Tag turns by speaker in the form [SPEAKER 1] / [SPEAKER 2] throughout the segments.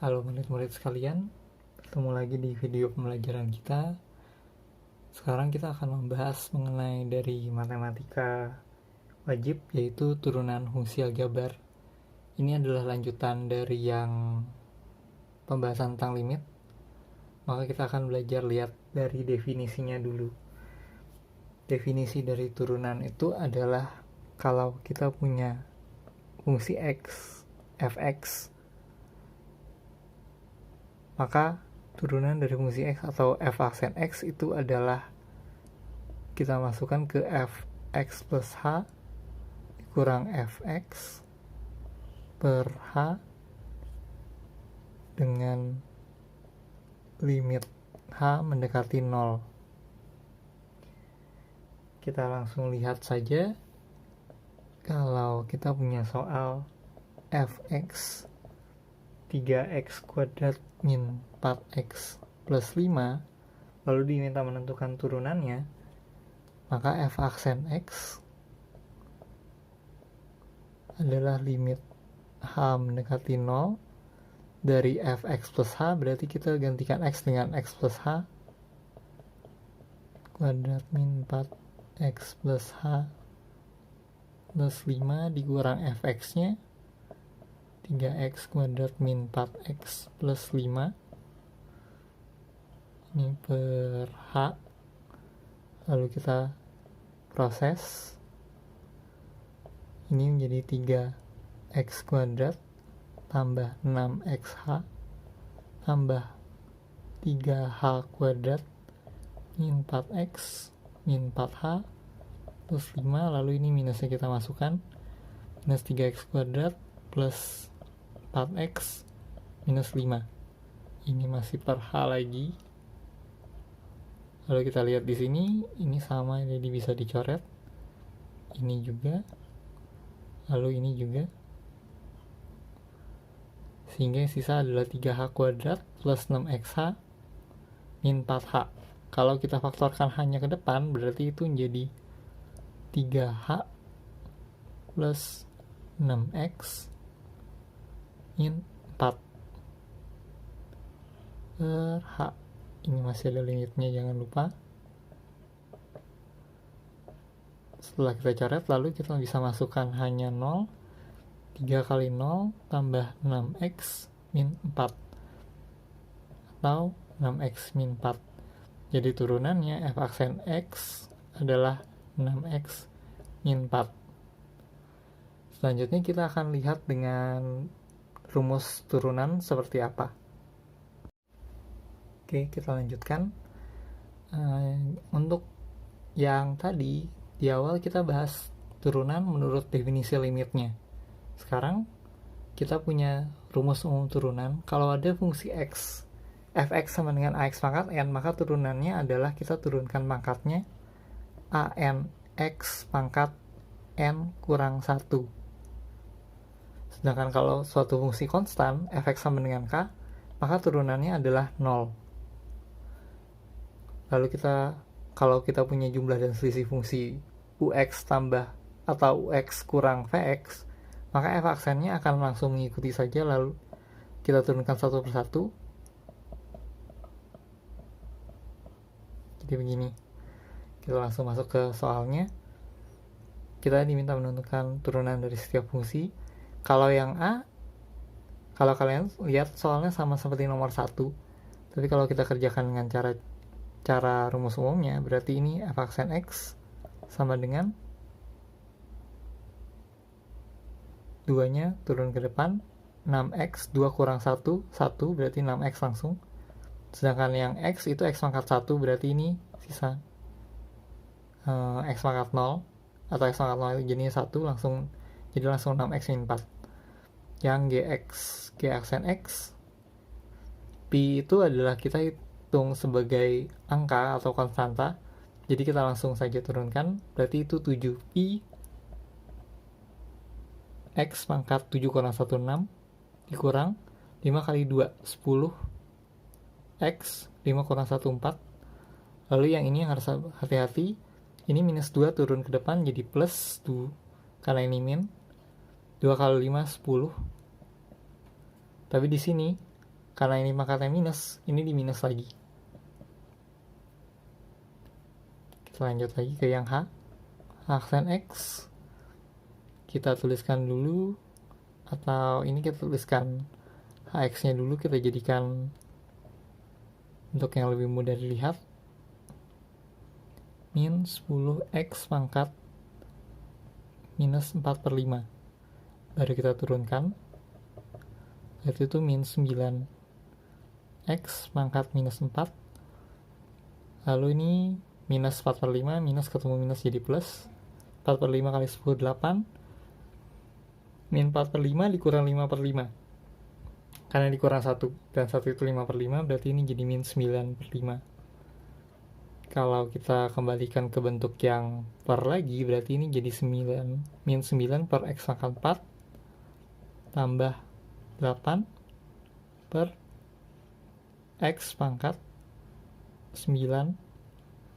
[SPEAKER 1] Halo murid-murid sekalian, ketemu lagi di video pembelajaran kita. Sekarang kita akan membahas mengenai dari matematika wajib, yaitu turunan fungsi aljabar. Ini adalah lanjutan dari yang pembahasan tentang limit. Maka kita akan belajar lihat dari definisinya dulu. Definisi dari turunan itu adalah kalau kita punya fungsi x, fx, maka turunan dari fungsi x atau f aksen x itu adalah kita masukkan ke fx plus h kurang fx per h dengan limit h mendekati 0. Kita langsung lihat saja. Kalau kita punya soal fx 3x kuadrat min 4x plus 5 lalu diminta menentukan turunannya, maka f aksen x adalah limit h mendekati 0 dari fx plus h, berarti kita gantikan x dengan x plus h kuadrat min 4x plus h plus 5 dikurang fx nya 3x kuadrat min 4x plus 5 ini per h, lalu kita proses ini menjadi 3x kuadrat tambah 6xh tambah 3h kuadrat min 4x min 4h plus 5, lalu ini minusnya kita masukkan, minus 3x kuadrat plus 4x minus 5, ini masih per h lagi. Lalu kita lihat di sini, ini sama, jadi bisa dicoret, ini juga, lalu ini juga, sehingga yang sisa adalah 3h kuadrat plus 6xh min 4h. Kalau kita faktorkan hanya ke depan, berarti itu menjadi 3h plus 6x min 4 per h. Ini masih ada limitnya, jangan lupa. Setelah kita coret, lalu kita bisa masukkan hanya 0, 3 kali 0 tambah 6x min 4 atau 6x min 4. Jadi turunannya f aksen x adalah 6x min 4. Selanjutnya kita akan lihat dengan rumus turunan seperti apa. Oke, kita lanjutkan. Untuk yang tadi di awal kita bahas turunan menurut definisi limitnya. Sekarang kita punya rumus umum turunan. Kalau ada fungsi x, fx sama dengan ax pangkat n, maka turunannya adalah kita turunkan pangkatnya an x pangkat n kurang 1. Sedangkan kalau suatu fungsi konstan fx sama dengan k, maka turunannya adalah 0. Lalu kalau kita punya jumlah dan selisih fungsi ux tambah atau ux kurang vx, maka f aksennya akan langsung mengikuti saja, lalu kita turunkan satu persatu. Jadi begini, kita langsung masuk ke soalnya. Kita diminta menentukan turunan dari setiap fungsi. Kalau yang a, kalau kalian lihat soalnya sama seperti nomor 1, tapi kalau kita kerjakan dengan cara rumus umumnya, berarti ini f aksen x sama dengan 2-nya turun ke depan, 6x, 2 kurang 1, 1 berarti 6x langsung. Sedangkan yang x itu x pangkat 1, berarti ini sisa x pangkat 0 atau x pangkat 0 itu jadinya 1, jadi langsung 6x min 4. Yang g aksen x, pi itu adalah kita hitung sebagai angka atau konstanta, jadi kita langsung saja turunkan, berarti itu 7pi x pangkat 7 kurang 1, 6 dikurang 5 kali 2, 10 x 5 kurang 1, 4. Lalu yang ini harus hati-hati, ini minus 2 turun ke depan jadi plus 2 karena ini min, 2 kali 5 10. Tapi di sini Karena ini pangkatnya minus, ini di minus lagi. Kita lanjut lagi ke yang H. Aksen X kita tuliskan dulu, atau ini kita tuliskan HX nya dulu, kita jadikan untuk yang lebih mudah dilihat, min 10x pangkat minus 4/5. Baru kita turunkan, berarti itu min 9x pangkat minus 4. Lalu ini minus 4/5, minus ketemu minus jadi plus. 4/5 kali 10, 8. Min 4/5 dikurang 5/5. Karena dikurang 1, dan 1 itu 5/5, berarti ini jadi min 9/5. Kalau kita kembalikan ke bentuk yang per lagi, berarti ini jadi 9, min 9 per x pangkat 4 tambah 8 per x pangkat 9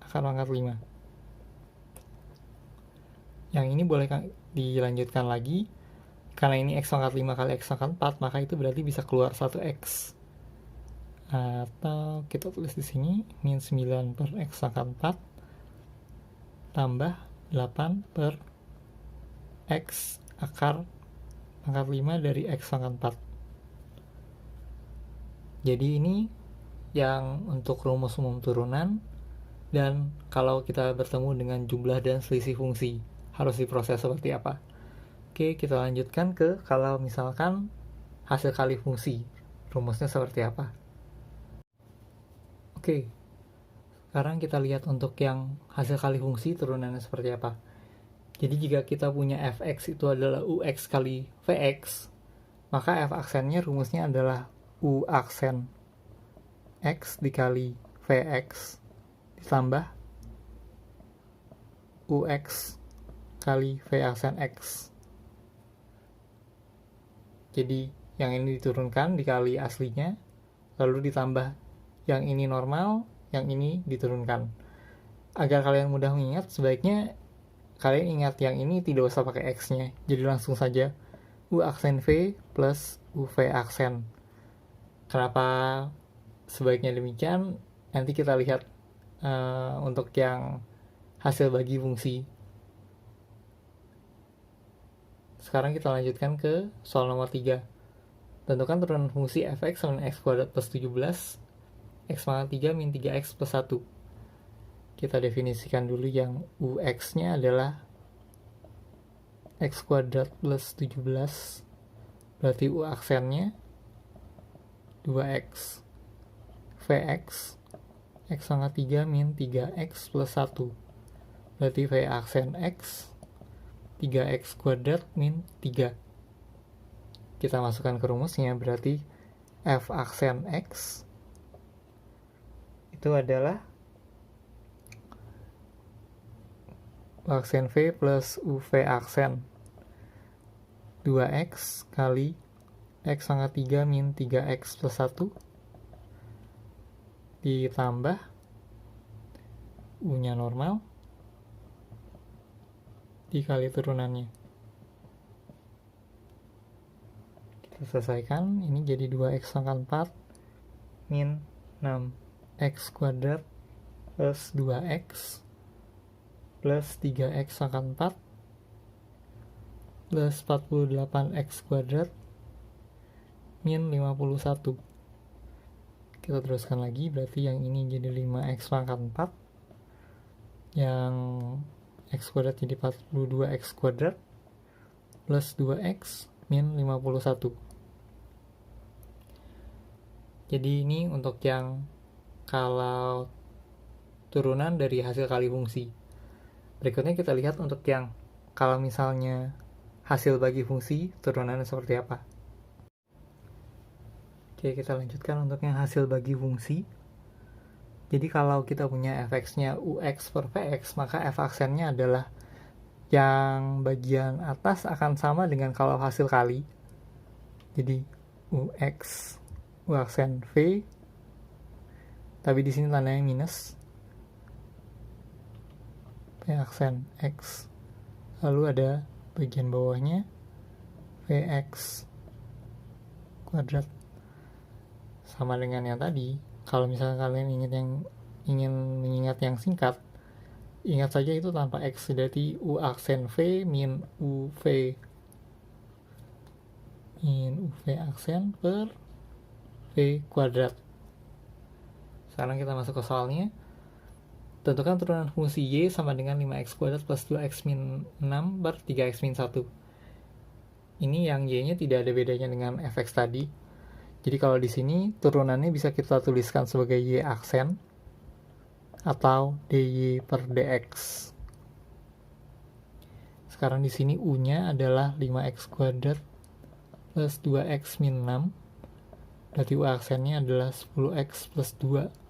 [SPEAKER 1] akar pangkat 5. Yang ini boleh dilanjutkan lagi. Karena ini x pangkat 5 kali x pangkat 4, maka itu berarti bisa keluar 1x. Atau kita tulis di sini min 9 per x pangkat 4 tambah 8 per x akar pangkat 5 dari x pangkat 4. Jadi ini yang untuk rumus umum turunan, dan kalau kita bertemu dengan jumlah dan selisih fungsi harus diproses seperti apa. Oke, kita lanjutkan ke kalau misalkan hasil kali fungsi, rumusnya seperti apa. Oke, sekarang kita lihat untuk yang hasil kali fungsi turunannya seperti apa. Jadi jika kita punya fx itu adalah ux kali vx, maka f aksennya rumusnya adalah u aksen x dikali vx ditambah ux kali v aksen x. Jadi yang ini diturunkan dikali aslinya, lalu ditambah yang ini normal, yang ini diturunkan. Agar kalian mudah mengingat, sebaiknya kalian ingat yang ini tidak usah pakai x nya, jadi langsung saja u aksen v plus uv aksen. Kenapa sebaiknya demikian? Nanti kita lihat untuk yang hasil bagi fungsi. Sekarang kita lanjutkan ke soal nomor 3. Tentukan turunan fungsi fx sama x kuadrat plus 17, x pangkat 3 min 3x plus 1. Kita definisikan dulu yang ux nya adalah x kuadrat plus 17, berarti u aksennya 2x, vx x pangkat 3 min 3x plus 1, berarti v aksen x 3x kuadrat min 3. Kita masukkan ke rumusnya, berarti f aksen x itu adalah aksen v plus uv aksen 2x kali x pangkat 3 min 3x plus 1 ditambah u nya normal dikali turunannya. Kita selesaikan, ini jadi 2x pangkat 4 min 6x kuadrat plus 2x plus 3x pangkat 4 plus 48x kuadrat min 51. Kita teruskan lagi, berarti yang ini jadi 5x pangkat 4, yang x kuadrat jadi 42x kuadrat plus 2x min 51. Jadi ini untuk yang kalau turunan dari hasil kali fungsi. Berikutnya kita lihat untuk yang kalau misalnya hasil bagi fungsi turunannya seperti apa. Oke, kita lanjutkan untuk yang hasil bagi fungsi. Jadi kalau kita punya fx-nya ux per vx, maka f aksennya adalah yang bagian atas akan sama dengan kalau hasil kali. Jadi ux, u aksen v, tapi di sini tandanya minus, v aksen x. Lalu ada bagian bawahnya vx kuadrat sama dengan yang tadi. Kalau misalnya kalian ingin mengingat yang singkat, ingat saja itu tanpa X, jadi U aksen V min UV aksen per V kuadrat. Sekarang kita masuk ke soalnya. Tentukan turunan fungsi Y sama dengan 5x kuadrat plus 2x min 6 per 3x min 1. Ini yang Y-nya tidak ada bedanya dengan fx tadi. Jadi kalau di sini turunannya bisa kita tuliskan sebagai Y aksen atau dy per dx. Sekarang di sini U-nya adalah 5x kuadrat plus 2x min 6. Berarti U aksennya adalah 10x plus 2.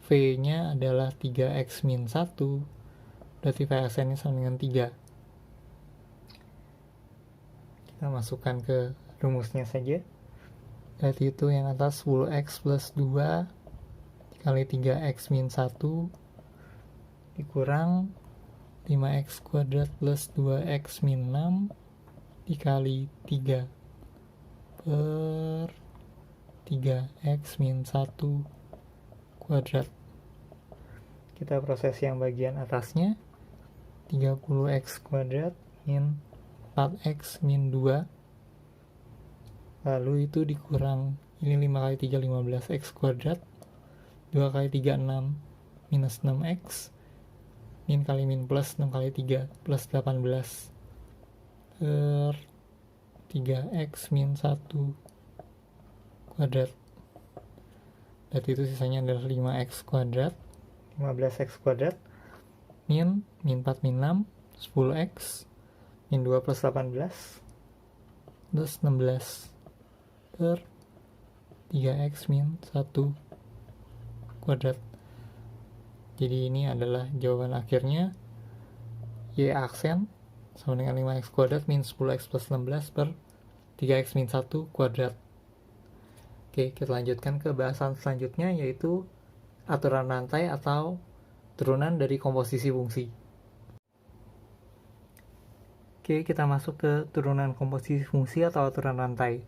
[SPEAKER 1] V-nya adalah 3x min 1, berarti V aksennya sama dengan 3. Kita masukkan ke rumusnya saja. Berarti itu yang atas 10x plus 2 dikali 3x min 1 dikurang 5x kuadrat plus 2x min 6 dikali 3 per 3x min 1 kuadrat. Kita proses yang bagian atasnya, 30x kuadrat min 4x min 2, lalu itu dikurang, ini 5 kali 3 15x kuadrat, 2 kali 3 6 minus 6x, min kali min plus 6 kali 3 plus 18 per 3x min 1 kuadrat. Berarti itu sisanya adalah 5x kuadrat 15x kuadrat min 4 min 6 10x min 2 plus 18 plus 16 per 3x min 1 kuadrat. Jadi ini adalah jawaban akhirnya. Y aksen sama dengan 5x kuadrat min 10x plus 16 per 3x min 1 kuadrat. Oke, kita lanjutkan ke bahasan selanjutnya, yaitu aturan rantai atau turunan dari komposisi fungsi. Oke, kita masuk ke turunan komposisi fungsi atau aturan rantai.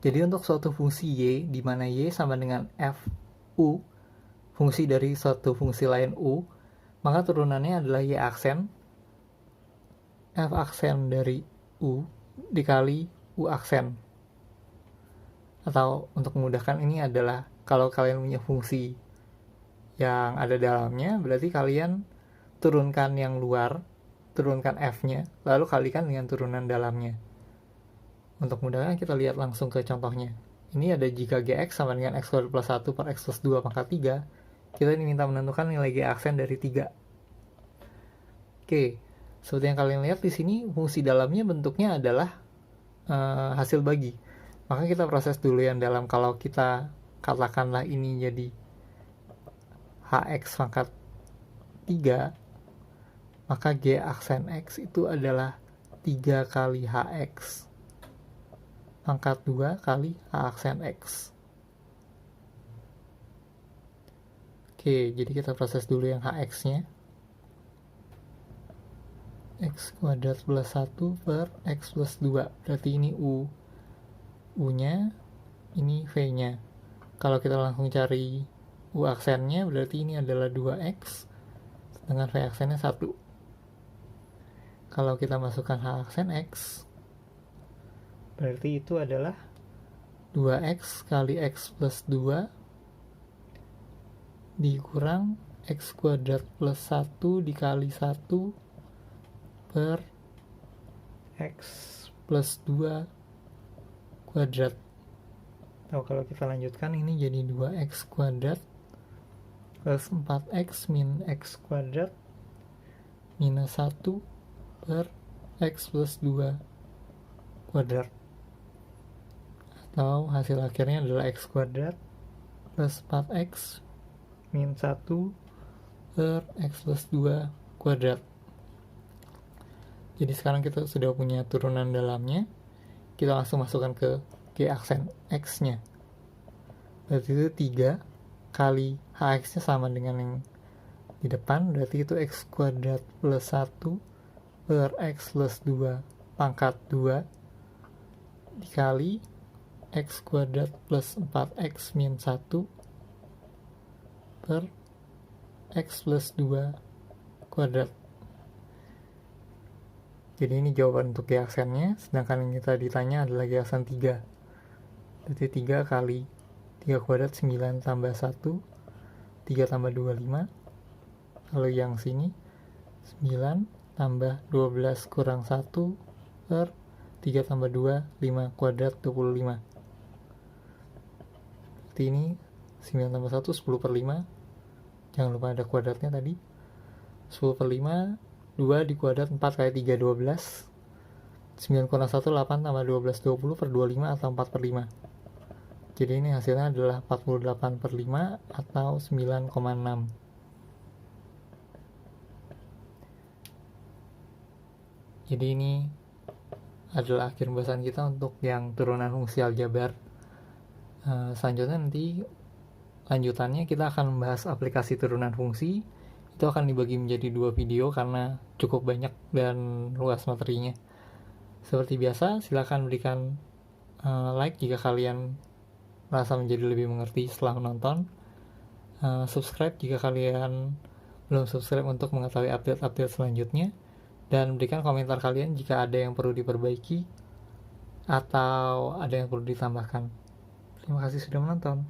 [SPEAKER 1] Jadi untuk suatu fungsi Y, di mana Y sama dengan Fu, fungsi dari suatu fungsi lain U, maka turunannya adalah Y aksen, F aksen dari U dikali U aksen. Atau untuk memudahkan, ini adalah kalau kalian punya fungsi yang ada dalamnya, berarti kalian turunkan yang luar, turunkan F-nya, lalu kalikan dengan turunan dalamnya. Untuk mudahnya kita lihat langsung ke contohnya. Ini ada jika Gx sama dengan x kuadrat plus 1 per x plus 2 pangkat 3, kita diminta menentukan nilai G aksen dari 3. Oke, seperti yang kalian lihat di sini, fungsi dalamnya bentuknya adalah hasil bagi. Maka kita proses dulu yang dalam. Kalau kita katakanlah ini jadi Hx pangkat 3, maka G aksen X itu adalah 3 kali Hx pangkat 2 kali H aksen X. Oke, jadi kita proses dulu yang Hx nya, X kuadrat plus 1 per X plus 2, berarti ini U nya, ini V nya. Kalau kita langsung cari U aksennya, berarti ini adalah 2X, sedangkan V aksennya 1. Kalau kita masukkan H aksen X, berarti itu adalah 2X kali X plus 2 dikurang X kuadrat plus 1 dikali 1 per X plus 2 kuadrat. Atau kalau kita lanjutkan, ini jadi 2X kuadrat plus 4X min X kuadrat minus 1 per X plus 2 kuadrat. Atau hasil akhirnya adalah X kuadrat plus 4X min 1 per X plus 2 kuadrat. Jadi sekarang kita sudah punya turunan dalamnya. Kita langsung masukkan ke G aksen X nya. Berarti itu 3 kali Hx nya sama dengan yang di depan, berarti itu X kuadrat plus 1 per X plus 2 pangkat 2 dikali x kuadrat plus 4x min 1 per x plus 2 kuadrat. Jadi ini jawaban untuk G-aksennya, sedangkan yang kita ditanya adalah G-aksen 3. Berarti 3 kali 3 kuadrat 9 tambah 1, 3 tambah 2, 5. Lalu yang sini 9 tambah 12 kurang 1 per 3 tambah 2, 5 kuadrat 25. Berarti ini 9 tambah 1, 10 per 5. Jangan lupa ada kuadratnya tadi. 10 per 5, 2 di kuadrat 4 kali 3, 12. 9 kurang 1, 8 tambah 12, 20 per 25 atau 4 per 5. Jadi ini hasilnya adalah 48 per 5 atau 9,6. Jadi ini adalah akhir pembahasan kita untuk yang turunan fungsi aljabar. Selanjutnya nanti lanjutannya kita akan membahas aplikasi turunan fungsi. Itu akan dibagi menjadi 2 video karena cukup banyak dan luas materinya. Seperti biasa, silakan berikan like jika kalian merasa menjadi lebih mengerti setelah menonton. Subscribe jika kalian belum subscribe untuk mengetahui update-update selanjutnya. Dan berikan komentar kalian jika ada yang perlu diperbaiki atau ada yang perlu ditambahkan. Terima kasih sudah menonton.